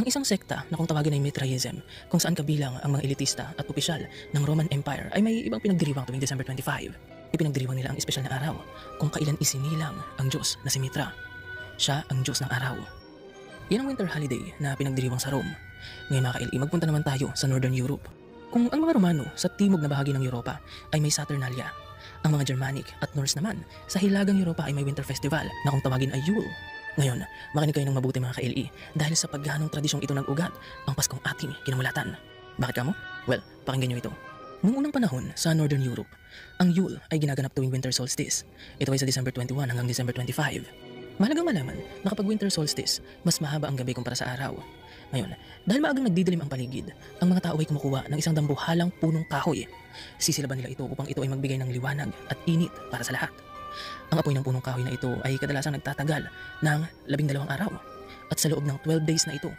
Ang isang sekta na kung tawagin ay Mithraism, kung saan kabilang ang mga elitista at opisyal ng Roman Empire ay may ibang pinagdiriwang tuwing December 25. Ipinagdiriwang nila ang espesyal na araw kung kailan isinilang ang Diyos na si Mithra. Siya ang Diyos ng araw. Yan ang winter holiday na pinagdiriwang sa Rome. Ngayon mga kaili, magpunta naman tayo sa Northern Europe. Kung ang mga Romano sa timog na bahagi ng Europa ay may Saturnalia, ang mga Germanic at Norse naman sa hilagang Europa ay may winter festival na kung tawagin ay Yule. Ngayon, makinig kayo ng mabuti mga ka-LE dahil sa pagganong tradisyong ito nag-ugat ang Paskong ating kinamulatan. Bakit kamo? Well, pakinggan nyo ito. Noong unang panahon sa Northern Europe, ang Yule ay ginaganap tuwing winter solstice. Ito ay sa December 21 hanggang December 25. Mahalagang malaman na kapag winter solstice, mas mahaba ang gabi kumpara sa araw. Ngayon, dahil maagang nagdidilim ang paligid, ang mga tao ay kumukuha ng isang dambuhalang punong kahoy. Sisilaban nila ito upang ito ay magbigay ng liwanag at init para sa lahat. Ang apoy ng punong kahoy na ito ay kadalasang nagtatagal ng 12 araw at sa loob ng 12 days na ito